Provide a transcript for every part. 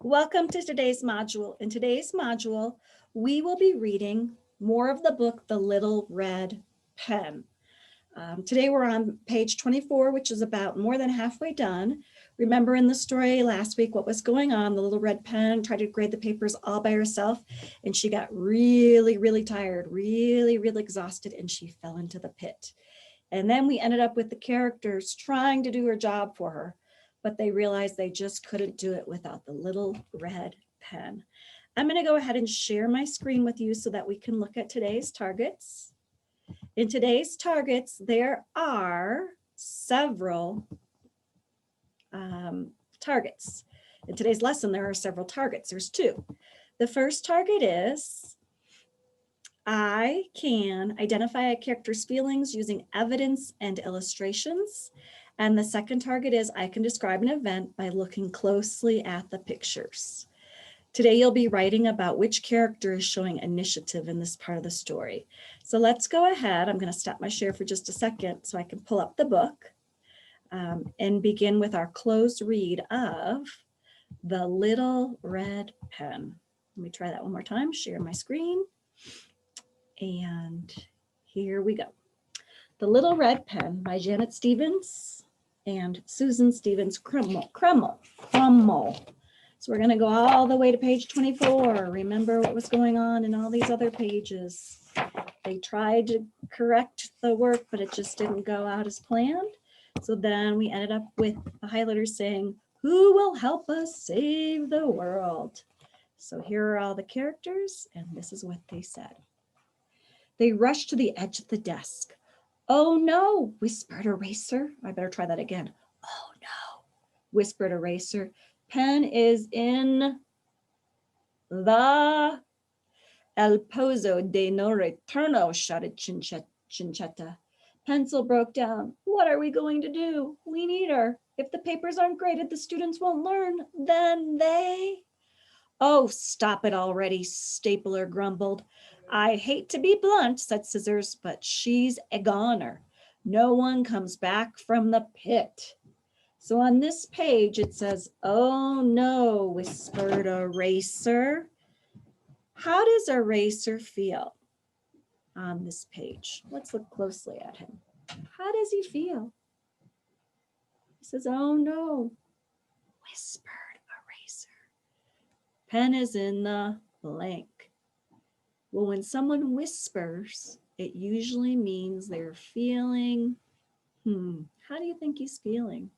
Welcome to today's module. In today's module, we will be reading more of the book, The Little Red Pen. Today we're on page 24, which is about more than halfway done. Remember in the story last week what was going on? The little red pen tried to grade the papers all by herself, and she got really tired, really exhausted, and she fell into the pit. And then we ended up with the characters trying to do her job for her, but they realized they just couldn't do it without the little red pen. I'm going to go ahead and share my screen with you so that we can look at today's targets. In today's targets, there are several targets. In today's lesson, there are several targets. There's two. The first target is I can identify a character's feelings using evidence and illustrations. And the second target is I can describe an event by looking closely at the pictures. Today, you'll be writing about which character is showing initiative in this part of the story. So let's go ahead. I'm going to stop my share for just a second so I can pull up the book and begin with our closed read of The Little Red Pen. Let me try that one more time. Share my screen. And here we go. The Little Red Pen by Janet Stevens and Susan Stevens Crummel. So we're going to go all the way to page 24. Remember what was going on in all these other pages. They tried to correct the work, but it just didn't go out as planned. So then we ended up with the highlighters saying, "Who will help us save the world?" So here are all the characters, and this is what they said. They rushed to the edge of the desk. "Oh no," whispered Eraser. I better try that again. "Oh no," whispered Eraser. "Pen is in the El Pozo de No Retorno," shouted Chinchetta. "Pencil broke down. What are we going to do? We need her. If the papers aren't graded, the students won't learn. Then they..." "Oh, stop it already," Stapler grumbled. "I hate to be blunt," said Scissors, "but she's a goner. No one comes back from the pit." So on this page, it says, "Oh no," whispered Eraser. How does Eraser feel on this page? Let's look closely at him. How does he feel? He says, "Oh no," whispered Eraser. Pen is in the blank. Well, when someone whispers, it usually means they're feeling, how do you think he's feeling?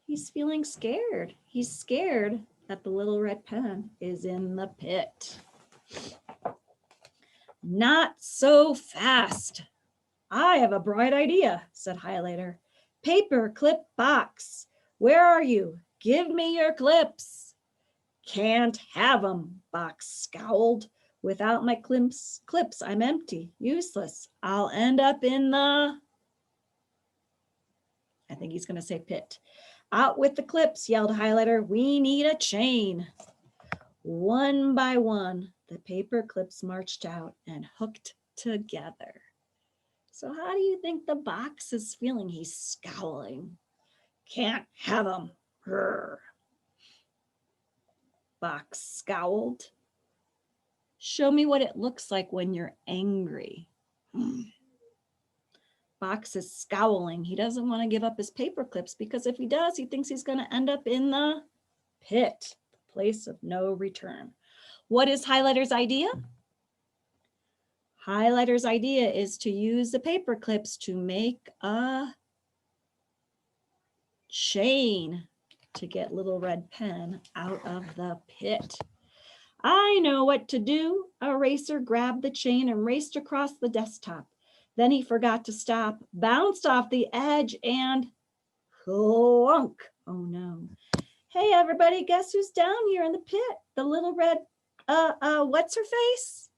He's feeling scared. He's scared that the little red pen is in the pit. "Not so fast. I have a bright idea," said Highlighter. "Paper clip box. Where are you? Give me your clips." "Can't have 'em," Box scowled. "Without my clips, I'm empty, useless. I'll end up in the..." I think he's going to say pit. "Out with the clips," yelled Highlighter. "We need a chain." One by one, the paper clips marched out and hooked together. So how do you think the box is feeling? He's scowling. "Can't have 'em." Grr. Box scowled. "Show me what it looks like when you're angry." Box is scowling. He doesn't want to give up his paper clips because if he does, he thinks he's going to end up in the pit, the place of no return. What is Highlighter's idea? Highlighter's idea is to use the paper clips to make a chain to get Little Red Pen out of the pit. "I know what to do." Eraser grabbed the chain and raced across the desktop. Then he forgot to stop, bounced off the edge, and clunk. Oh no. "Hey everybody, guess who's down here in the pit? The little red, what's her face?"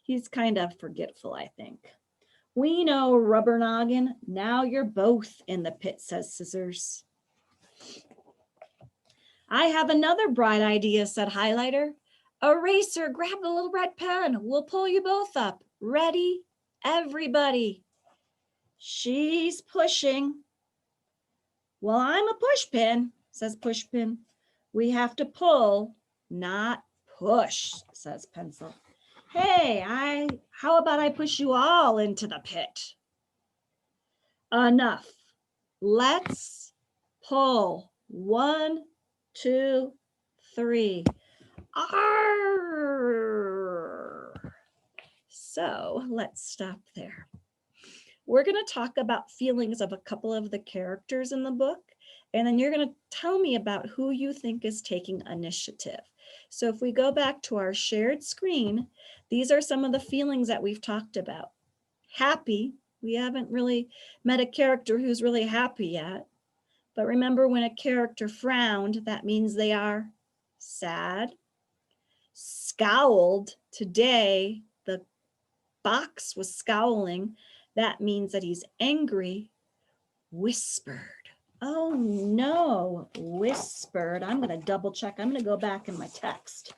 He's kind of forgetful, I think. "We know, Rubber Noggin. Now you're both in the pit," says Scissors. "I have another bright idea," said Highlighter. "Eraser, grab the little red pen. We'll pull you both up. Ready, everybody." She's pushing. Well, I'm a pushpin, says Pushpin. We have to pull, not push, says Pencil. Hey, how about I push you all into the pit? Enough. Let's pull. 1, 2, 3. Arr! So let's stop there. We're going to talk about feelings of a couple of the characters in the book, and then you're going to tell me about who you think is taking initiative. So if we go back to our shared screen, these are some of the feelings that we've talked about. Happy. We haven't really met a character who's really happy yet. But remember, when a character frowned, that means they are sad. Scowled. Today, the box was scowling. That means that he's angry. Whispered. Oh no, whispered. I'm going to double check. I'm going to go back in my text.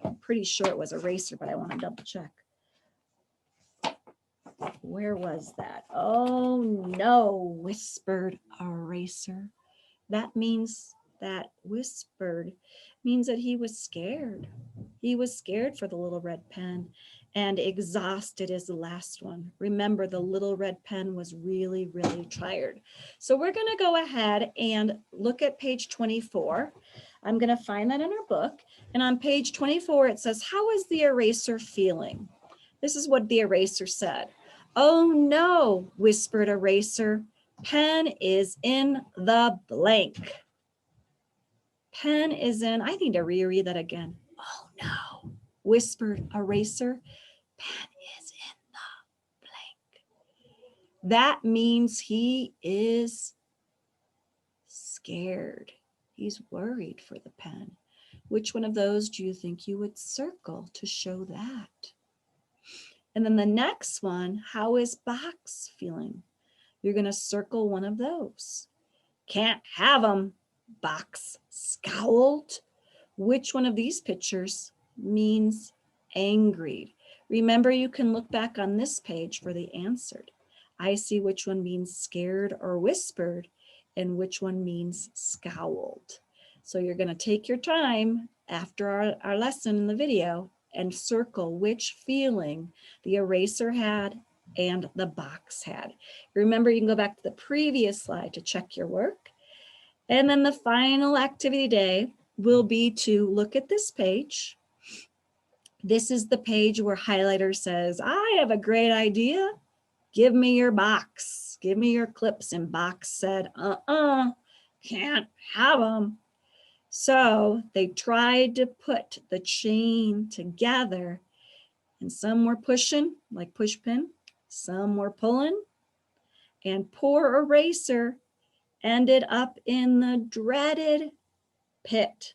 I'm pretty sure it was eraser, but I want to double check. Where was that? Oh no, whispered eraser. That means that whispered means that he was scared. He was scared for the little red pen, and exhausted is the last one. Remember, the little red pen was really, really tired. So we're going to go ahead and look at page 24. I'm going to find that in our book. And on page 24, it says, how is the eraser feeling? This is what the eraser said. Oh no, whispered eraser. Pen is in the blank. Pen is in, I need to reread that again. Oh no, whispered eraser. Pen is in the blank. That means he is scared. He's worried for the pen. Which one of those do you think you would circle to show that? And then the next one, how is Box feeling? You're going to circle one of those. Can't have them. Box scowled. Which one of these pictures means angry? Remember, you can look back on this page for the answered. I see which one means scared or whispered and which one means scowled. So you're going to take your time after our lesson in the video and circle which feeling the eraser had and the box had. Remember, you can go back to the previous slide to check your work. And then the final activity day will be to look at this page. This is the page where highlighter says, I have a great idea. Give me your box. Give me your clips. And Box said, can't have them. So they tried to put the chain together, and some were pushing like Pushpin, some were pulling, and poor eraser ended up in the dreaded pit.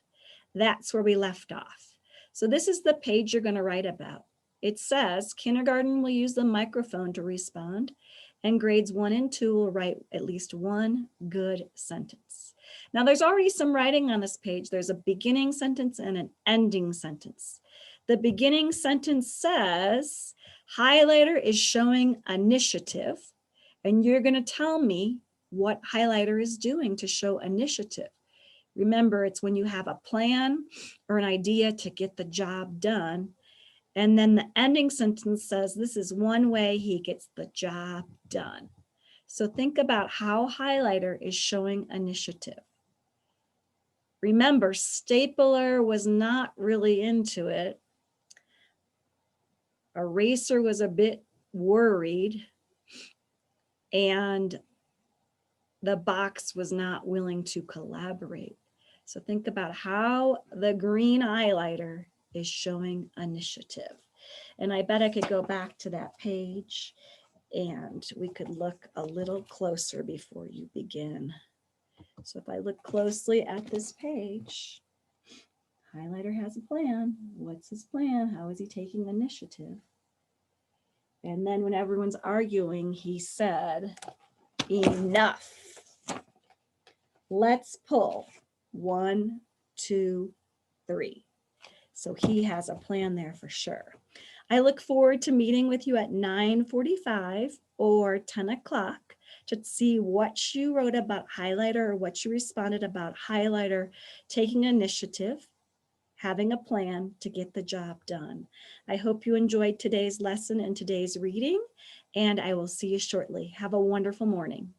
That's where we left off. So this is the page you're going to write about. It says kindergarten will use the microphone to respond, and grades 1 and 2 will write at least one good sentence. Now there's already some writing on this page. There's a beginning sentence and an ending sentence. The beginning sentence says, highlighter is showing initiative, and you're going to tell me what highlighter is doing to show initiative. Remember, it's when you have a plan or an idea to get the job done. And then the ending sentence says, this is one way he gets the job done. So think about how highlighter is showing initiative. Remember, Stapler was not really into it. Eraser was a bit worried. And the box was not willing to collaborate. So think about how the green highlighter is showing initiative. And I bet I could go back to that page and we could look a little closer before you begin. So if I look closely at this page, highlighter has a plan. What's his plan? How is he taking initiative? And then when everyone's arguing, he said, enough. Let's pull. 1, 2, 3. So he has a plan there for sure. I look forward to meeting with you at 9:45 or 10 o'clock to see what you wrote about highlighter or what you responded about highlighter, taking initiative, having a plan to get the job done. I hope you enjoyed today's lesson and today's reading, and I will see you shortly. Have a wonderful morning.